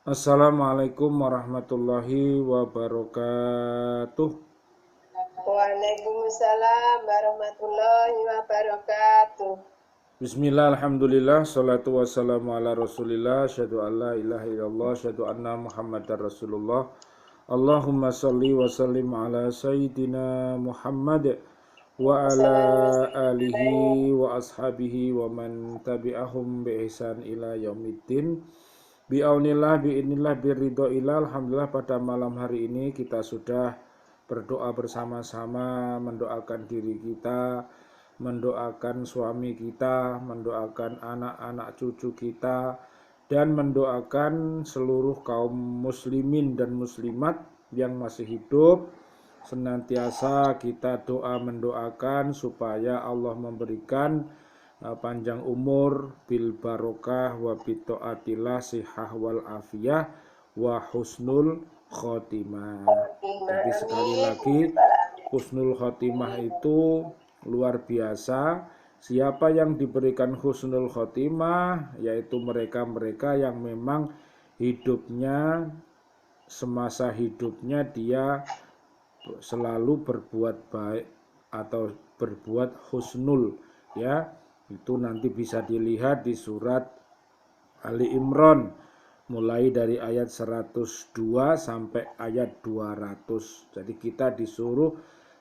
Assalamualaikum warahmatullahi wabarakatuh. Waalaikumsalam warahmatullahi wabarakatuh. Bismillah, alhamdulillah, salatu wassalamu ala rasulillah, syahadu an la ilaha illallah, syahadu anna muhammadar rasulullah. Allahumma salli wa sallim ala sayyidina Muhammad wa ala alihi wa ashabihi wa man tabi'ahum bi ihsan ila yaumiddin. Bi'aunillah, bi'inillah, biridhoillah. Alhamdulillah pada malam hari ini kita sudah berdoa bersama-sama, mendoakan diri kita, mendoakan suami kita, mendoakan anak-anak cucu kita, dan mendoakan seluruh kaum muslimin dan muslimat yang masih hidup. Senantiasa kita doa mendoakan supaya Allah memberikan panjang umur, bil barokah, wa bitaatillah, sihah wal afiyah, wa husnul khotimah. Jadi sekali lagi, husnul khotimah itu luar biasa. Siapa yang diberikan husnul khotimah, yaitu mereka-mereka yang memang hidupnya, semasa hidupnya dia selalu berbuat baik atau berbuat husnul, ya. Itu nanti bisa dilihat di surat Ali Imran mulai dari ayat 102 sampai ayat 200. Jadi kita disuruh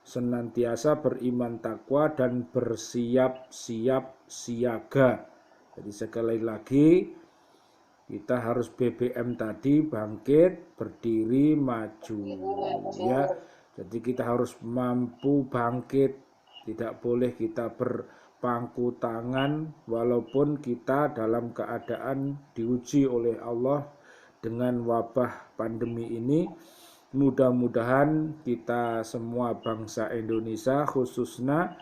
senantiasa beriman takwa dan bersiap-siap siaga. Jadi sekali lagi kita harus BBM tadi bangkit, berdiri, maju, ya. Jadi kita harus mampu bangkit, tidak boleh kita berpangku tangan walaupun kita dalam keadaan diuji oleh Allah dengan wabah pandemi ini. Mudah-mudahan kita semua bangsa Indonesia khususnya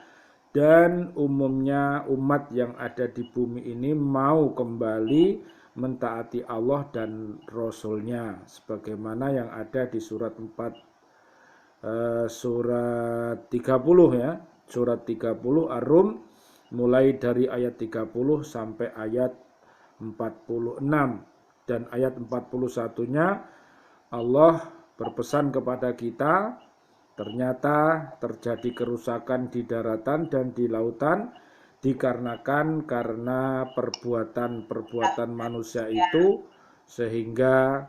dan umumnya umat yang ada di bumi ini mau kembali mentaati Allah dan Rasul-Nya sebagaimana yang ada di surat 30 ya, surat 30 Ar-Rum mulai dari ayat 30 sampai ayat 46, dan ayat 41-nya Allah berpesan kepada kita, ternyata terjadi kerusakan di daratan dan di lautan dikarenakan karena perbuatan manusia itu, sehingga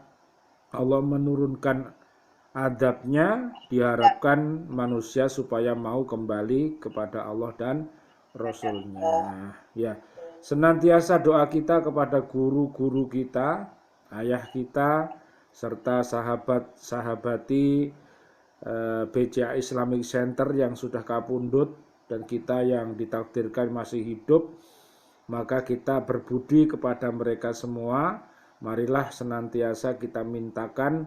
Allah menurunkan adabnya, diharapkan manusia supaya mau kembali kepada Allah dan Rasul-Nya. Ya, senantiasa doa kita kepada guru-guru kita, ayah kita, serta sahabat-sahabati BCA Islamic Center yang sudah kapundhut dan kita yang ditakdirkan masih hidup. Maka kita berbudi kepada mereka semua. Marilah senantiasa kita mintakan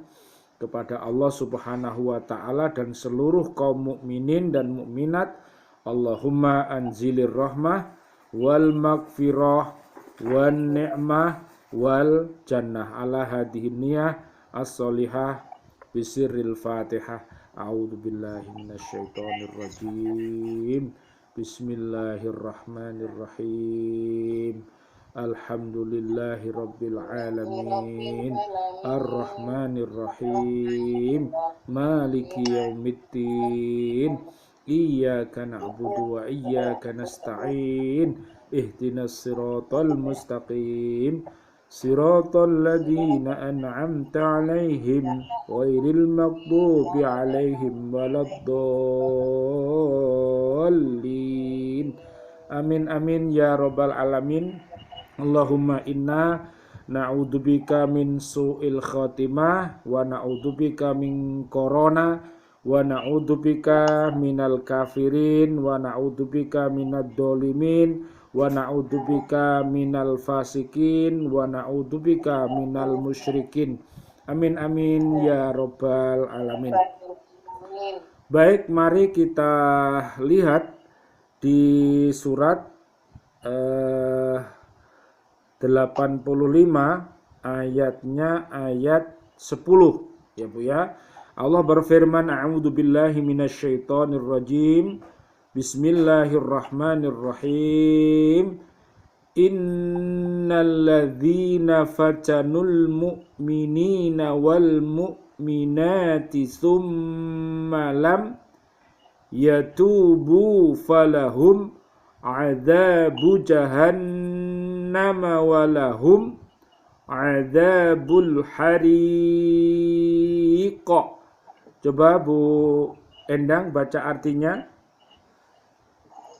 kepada Allah Subhanahu wa taala dan seluruh kaum mukminin dan mukminat, Allahumma anzilir rahmah wal maghfirah wan ni'mah wal jannah ala hadhihi niyah as-solihah bisirril Fatihah. A'udzubillahi minasyaitonir rajim. Bismillahirrahmanirrahim. Alhamdulillahi rabbil alamin, ar-rahmanir-rahim, maliki yaumiddin, iyyaka na'budu wa iyyaka nasta'in, ihdinas siratal mustaqim, siratal ladzina an'amta 'alaihim ghairil maghdubi 'alaihim waladdallin. Amin amin ya rabbal alamin. Allahumma inna na'udzubika min su'il khatimah wa na'udzubika min corona wa na'udzubika minal kafirin wa na'udzubika minad dolimin wa na'udzubika minal fasikin wa na'udzubika minal musyrikin. Amin amin ya rabbal alamin. Baik, mari kita lihat di surat 85 ayatnya ayat 10 ya Bu ya. Allah berfirman, a'udzubillahi minasyaitonirrajim, bismillahirrahmanirrahim, innalladzina fatanul mu'minina wal mu'minati tsumma lam yatubu falahum adzabu jahannam walahum adzabul hariq. Coba Bu Endang baca artinya.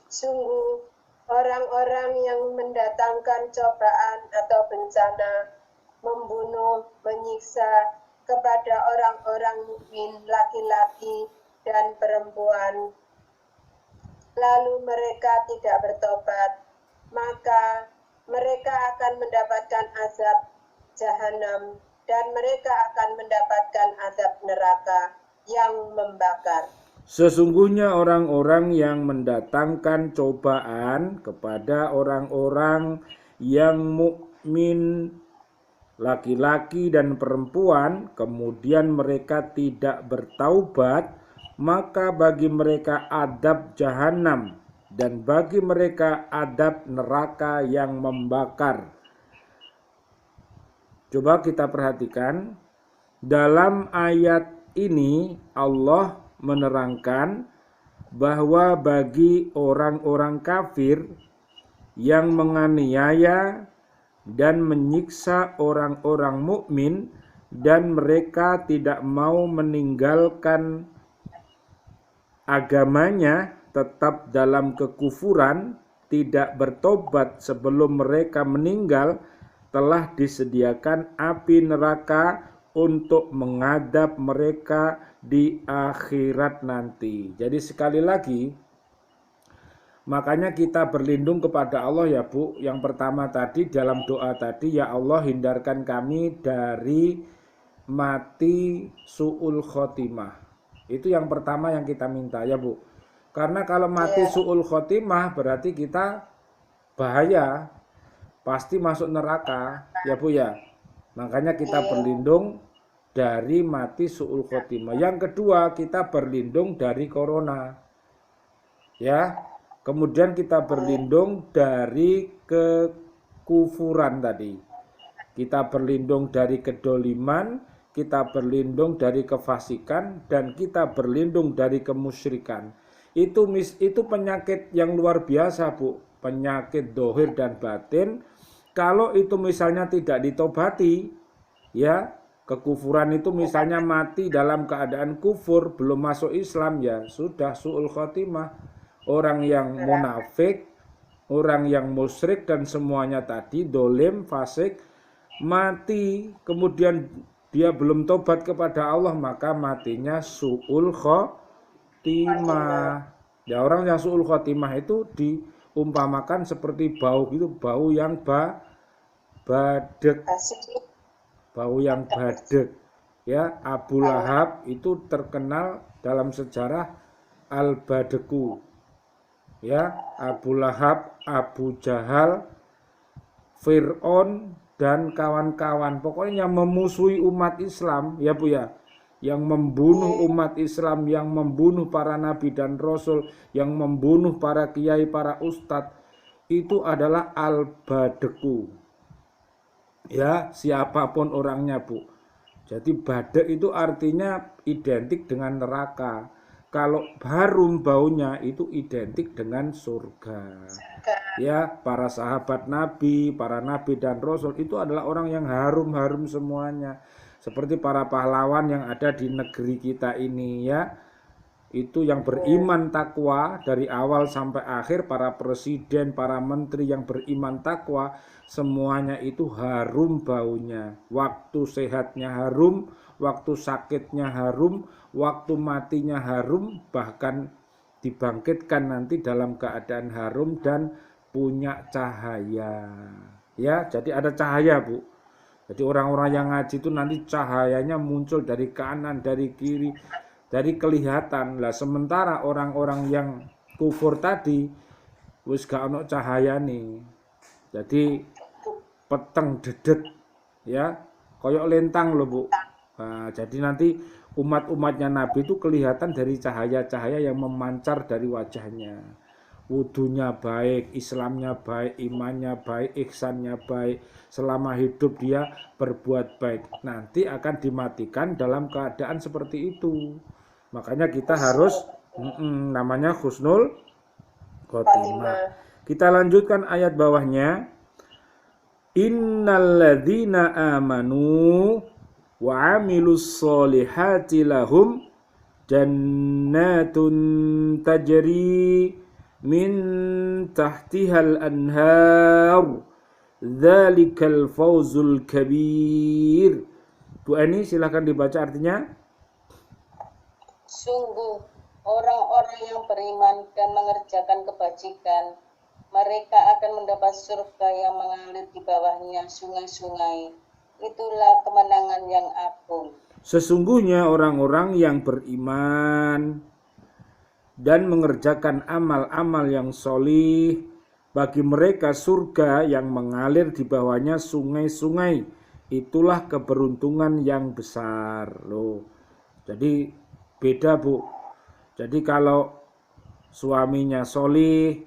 Sungguh orang-orang yang mendatangkan cobaan atau bencana, membunuh, menyiksa kepada orang-orang mukmin laki-laki dan perempuan, lalu mereka tidak bertobat, maka mereka akan mendapatkan azab jahanam dan mereka akan mendapatkan azab neraka yang membakar. Sesungguhnya orang-orang yang mendatangkan cobaan kepada orang-orang yang mukmin laki-laki dan perempuan, kemudian mereka tidak bertaubat, maka bagi mereka adab jahanam dan bagi mereka adab neraka yang membakar. Coba kita perhatikan dalam ayat ini Allah menerangkan bahwa bagi orang-orang kafir yang menganiaya dan menyiksa orang-orang mukmin dan mereka tidak mau meninggalkan agamanya, tetap dalam kekufuran, tidak bertobat sebelum mereka meninggal, telah disediakan api neraka untuk mengadab mereka di akhirat nanti. Jadi sekali lagi, makanya kita berlindung kepada Allah ya Bu. Yang pertama tadi dalam doa tadi, ya Allah hindarkan kami dari mati su'ul khotimah. Itu yang pertama yang kita minta ya Bu. Karena kalau mati su'ul khotimah berarti kita bahaya, pasti masuk neraka ya Bu ya. Makanya kita berlindung dari mati su'ul khotimah. Yang kedua, kita berlindung dari corona. Ya. Kemudian kita berlindung dari kekufuran tadi. Kita berlindung dari kedoliman, kita berlindung dari kefasikan, dan kita berlindung dari kemusyrikan. Itu penyakit yang luar biasa Bu. Penyakit dohir dan batin. Kalau itu misalnya tidak ditobati, ya, kekufuran itu misalnya mati dalam keadaan kufur, belum masuk Islam, ya sudah su'ul khotimah. Orang yang munafik, orang yang musyrik dan semuanya tadi, dolim, fasik, mati, kemudian dia belum tobat kepada Allah, maka matinya su'ul khotimah. Ya, orang yang su'ul khotimah itu diumpamakan seperti bau gitu, bau yang badek. Bau yang badek ya. Abu Lahab itu terkenal dalam sejarah al-badeku ya. Abu Lahab, Abu Jahal, Fir'aun dan kawan-kawan, pokoknya yang memusuhi umat Islam ya Bu ya, yang membunuh umat Islam, yang membunuh para nabi dan rasul, yang membunuh para kiai, para ustadz, itu adalah al-badeku. Ya, siapapun orangnya Bu. Jadi badek itu artinya identik dengan neraka. Kalau harum baunya itu identik dengan surga. Ya, para sahabat Nabi, para nabi dan rasul itu adalah orang yang harum-harum semuanya. Seperti para pahlawan yang ada di negeri kita ini ya. Itu yang beriman takwa dari awal sampai akhir, para presiden, para menteri yang beriman takwa, semuanya itu harum baunya. Waktu sehatnya harum, waktu sakitnya harum, waktu matinya harum, bahkan dibangkitkan nanti dalam keadaan harum dan punya cahaya. Ya, jadi ada cahaya Bu. Jadi orang-orang yang ngaji itu nanti cahayanya muncul dari kanan, dari kiri, dari kelihatan lah. Sementara orang-orang yang kufur tadi wis gak ono cahayane. Jadi peteng dedet ya, koyok lentang loh Bu. Nah, jadi nanti umat-umatnya Nabi itu kelihatan dari cahaya-cahaya yang memancar dari wajahnya. wudunya baik, Islamnya baik, imannya baik, ihsannya baik, selama hidup dia berbuat baik, nanti akan dimatikan dalam keadaan seperti itu. Makanya kita harus namanya husnul khotimah. Kita lanjutkan ayat bawahnya. Innalladzina amanu wa amilus solihati lahum jannatun tajri min tahtihal anhar dzalikal fawzul kabir. Bu Eni silahkan dibaca artinya. Sungguh orang-orang yang beriman dan mengerjakan kebajikan, mereka akan mendapat surga yang mengalir di bawahnya sungai-sungai. Itulah kemenangan yang agung. Sesungguhnya orang-orang yang beriman dan mengerjakan amal-amal yang solih, bagi mereka surga yang mengalir di bawahnya sungai-sungai. Itulah keberuntungan yang besar loh. Jadi beda Bu. Jadi kalau suaminya solih,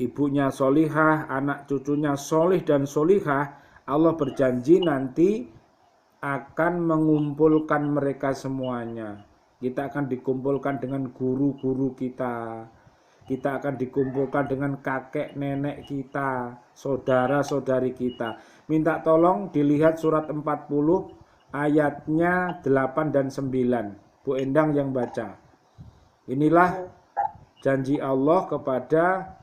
ibunya solihah, anak cucunya solih dan solihah, Allah berjanji nanti akan mengumpulkan mereka semuanya. Kita akan dikumpulkan dengan guru-guru kita. Kita akan dikumpulkan dengan kakek nenek kita, saudara-saudari kita. Minta tolong dilihat surat 40 ayatnya 8 dan 9. Bu Endang yang baca. Inilah janji Allah kepada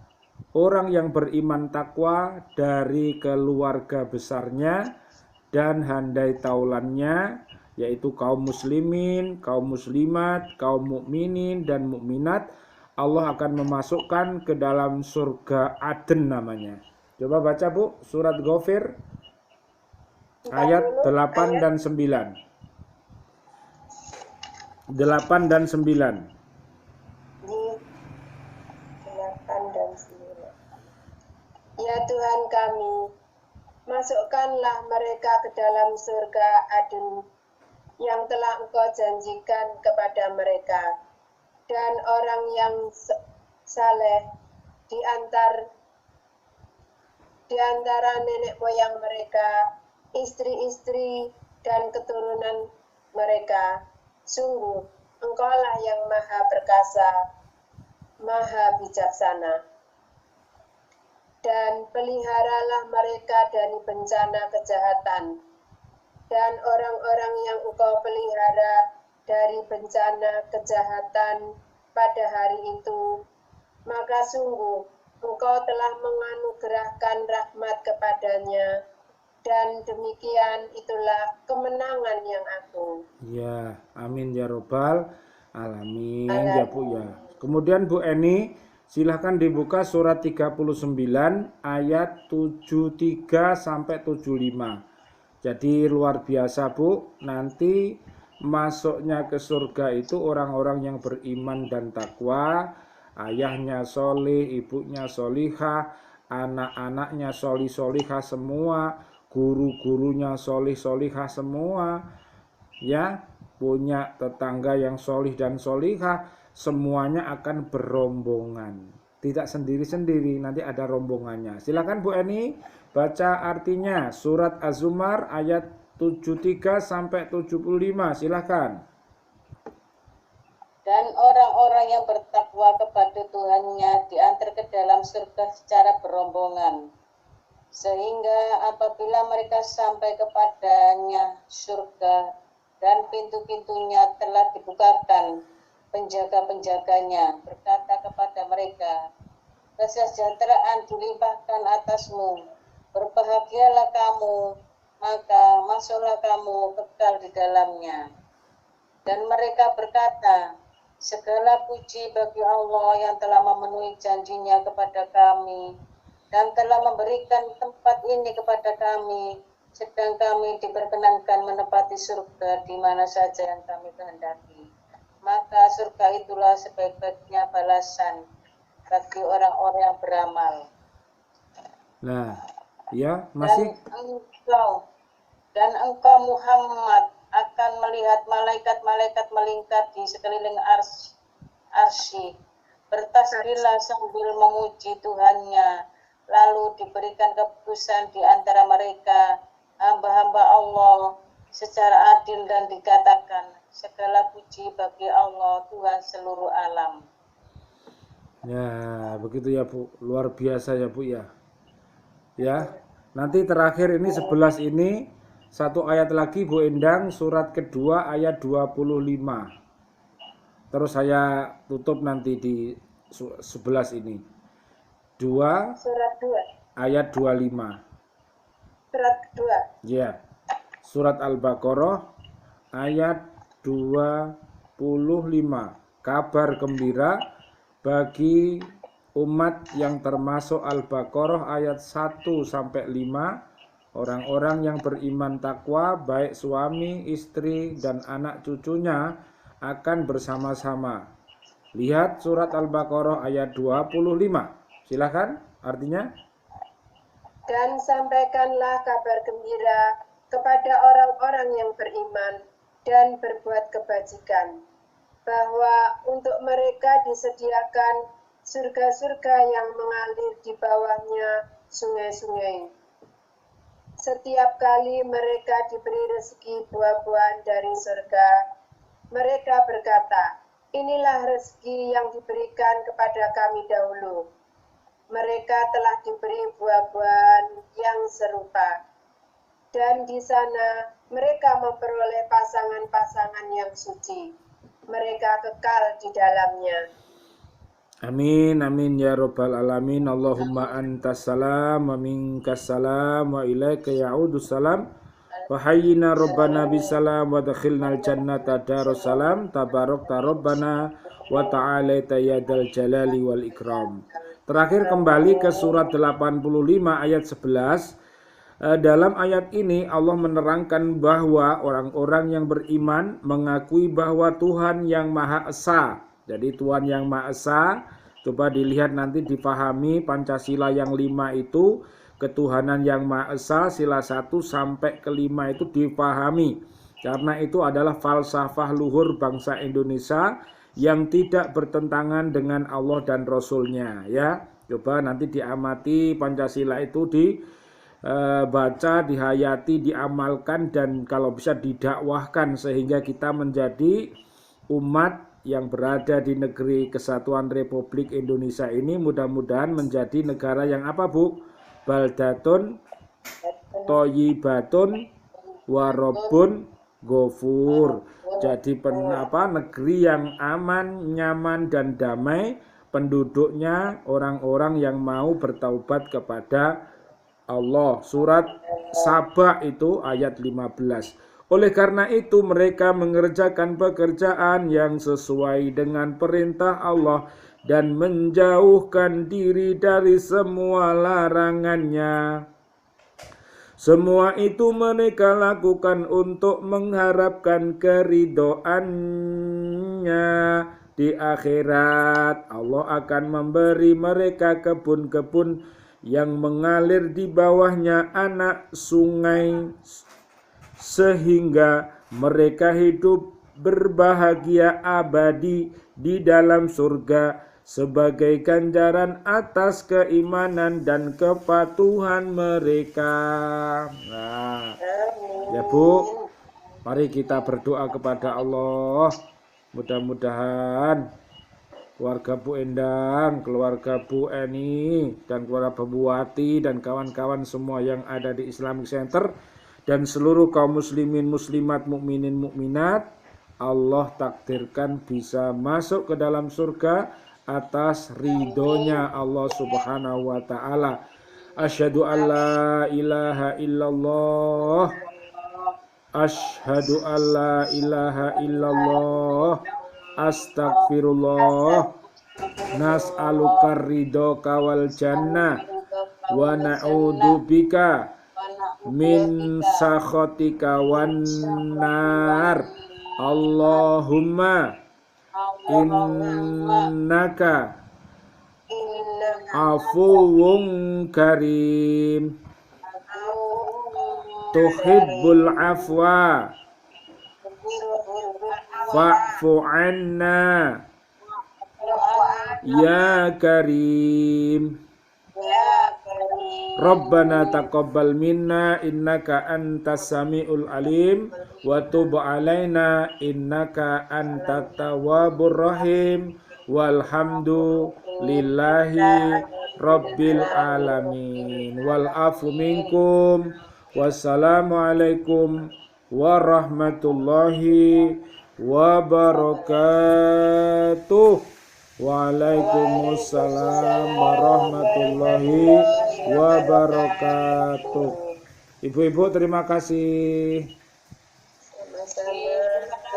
orang yang beriman takwa dari keluarga besarnya dan handai taulannya, yaitu kaum muslimin, kaum muslimat, kaum mukminin dan mukminat. Allah akan memasukkan ke dalam surga Aden namanya. Coba baca Bu, surat Ghafir ayat 8 dan 9. 8 dan 9. Ya Tuhan kami, masukkanlah mereka ke dalam surga Aden yang telah Engkau janjikan kepada mereka. Dan orang yang saleh di antara nenek moyang mereka, istri-istri dan keturunan mereka. Sungguh, Engkaulah yang maha perkasa, maha bijaksana. Dan peliharalah mereka dari bencana kejahatan. Dan orang-orang yang Engkau pelihara dari bencana kejahatan pada hari itu, maka sungguh Engkau telah menganugerahkan rahmat kepadanya, dan demikian itulah kemenangan yang agung. Ya, amin ya robbal alamin ya Bu ya. Kemudian Bu Eni, silahkan dibuka surat 39 ayat 73 sampai 75. Jadi luar biasa Bu, nanti masuknya ke surga itu orang-orang yang beriman dan takwa, ayahnya solih, ibunya solihah, anak-anaknya solih-solihah semua, guru-gurunya solih-solihah semua, ya, punya tetangga yang solih dan solihah, semuanya akan berombongan, tidak sendiri-sendiri, nanti ada rombongannya. Silakan Bu Eni baca artinya surat Az-Zumar ayat 73 sampai 75, silakan. Dan orang-orang yang bertakwa kepada Tuhannya diantar ke dalam surga secara berombongan, sehingga apabila mereka sampai kepadanya surga dan pintu-pintunya telah dibukakan, penjaga-penjaganya berkata kepada mereka, kesejahteraan dilimpahkan atasmu, berbahagialah kamu, maka masuklah kamu kekal di dalamnya. Dan mereka berkata, segala puji bagi Allah yang telah memenuhi janjinya kepada kami dan telah memberikan tempat ini kepada kami, sedang kami diperkenankan menempati surga di mana saja yang kami kehendaki. Maka surga itulah sebaik-baiknya balasan bagi orang-orang yang beramal. Nah, ya masih. Dan engkau Muhammad akan melihat malaikat-malaikat melingkar di sekeliling arsy. bertasbihlah sambil memuji Tuhannya, lalu diberikan keputusan di antara mereka hamba-hamba Allah secara adil dan dikatakan, segala puji bagi Allah Tuhan seluruh alam. Ya, begitu ya Bu. Luar biasa ya Bu ya. Ya. Nanti terakhir ini 11 ini satu ayat lagi Bu Endang, surat kedua ayat 25. Terus saya tutup nanti di 11 ini. Surat 2. Ayat 25. Surat kedua. Ya. Surat Al-Baqarah ayat 25. Kabar gembira bagi umat yang termasuk Al-Baqarah ayat 1 sampai 5. Orang-orang yang beriman takwa, baik suami, istri, dan anak cucunya akan bersama-sama. Lihat surat Al-Baqarah ayat 25. Silakan, artinya. Dan sampaikanlah kabar gembira kepada orang-orang yang beriman dan berbuat kebajikan, bahwa untuk mereka disediakan surga-surga yang mengalir di bawahnya sungai-sungai. Setiap kali mereka diberi rezeki buah-buahan dari surga, mereka berkata, inilah rezeki yang diberikan kepada kami dahulu. Mereka telah diberi buah-buahan yang serupa. Dan di sana mereka memperoleh pasangan-pasangan yang suci. Mereka kekal di dalamnya. Amin, amin ya rabbal alamin. Allahumma antas salam wa minkas salam wa ilaika ya'udus salam. Wa hayyina rabbana bisalam wa dakhilnal jannata darussalam. Tabarakta rabbana wa ta'alaita yadal jalali wal ikram. Terakhir kembali ke surat 85 ayat 11. Dalam ayat ini Allah menerangkan bahwa orang-orang yang beriman mengakui bahwa Tuhan yang Maha Esa. Jadi Tuhan yang Maha Esa, coba dilihat nanti dipahami Pancasila yang 5 itu, ketuhanan yang Maha Esa, sila 1 sampai ke 5 itu dipahami. Karena itu adalah falsafah luhur bangsa Indonesia yang tidak bertentangan dengan Allah dan Rasulnya. Ya, coba nanti diamati Pancasila itu dibaca, dihayati, diamalkan, dan kalau bisa didakwahkan sehingga kita menjadi umat yang berada di negeri Kesatuan Republik Indonesia ini mudah-mudahan menjadi negara yang apa Bu? Baldatun Thayyibatun Warobun Ghafur. Jadi negeri yang aman, nyaman, dan damai, penduduknya orang-orang yang mau bertaubat kepada Allah. Surat Saba itu ayat 15. Oleh karena itu mereka mengerjakan pekerjaan yang sesuai dengan perintah Allah dan menjauhkan diri dari semua larangannya. Semua itu mereka lakukan untuk mengharapkan keridhoannya di akhirat. Allah akan memberi mereka kebun-kebun yang mengalir di bawahnya anak sungai, sehingga mereka hidup berbahagia abadi di dalam surga sebagai ganjaran atas keimanan dan kepatuhan mereka. Nah, ya Bu, mari kita berdoa kepada Allah. Mudah-mudahan keluarga Bu Endang, keluarga Bu Eni, dan keluarga Bu Wati, dan kawan-kawan semua yang ada di Islamic Center, dan seluruh kaum muslimin, muslimat, mukminin, mukminat, Allah takdirkan bisa masuk ke dalam surga atas ridhonya Allah subhanahu wa ta'ala. Asyhadu an la ilaha illallah. Asyhadu an la ilaha illallah. Astagfirullah. Nas'aluka ridhoka wal jannah wa na'udzubika min sakhatika wan nar. Allahumma innaka afuwun karim tuhibbul afwa fa'fu anna Ya Karim. Rabbana taqabbal minna innaka antas samiul alim wa tub alaina innaka antat tawwabur rahim walhamdu lillahi rabbil alamin wal afu minkum wassalamu alaikum warahmatullahi wabarakatuh. Waalaikumsalam warahmatullahi wabarakatuh. Ibu-ibu terima kasih.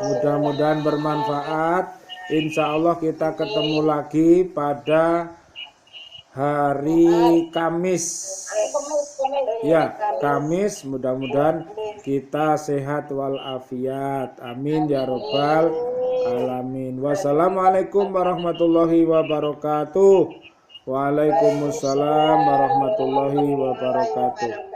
Mudah-mudahan bermanfaat. Insya Allah kita ketemu lagi pada hari Kamis. Ya, Kamis. Mudah-mudahan kita sehat walafiat. Amin ya robbal alamin. Wassalamualaikum warahmatullahi wabarakatuh. Waalaikumsalam warahmatullahi wabarakatuh.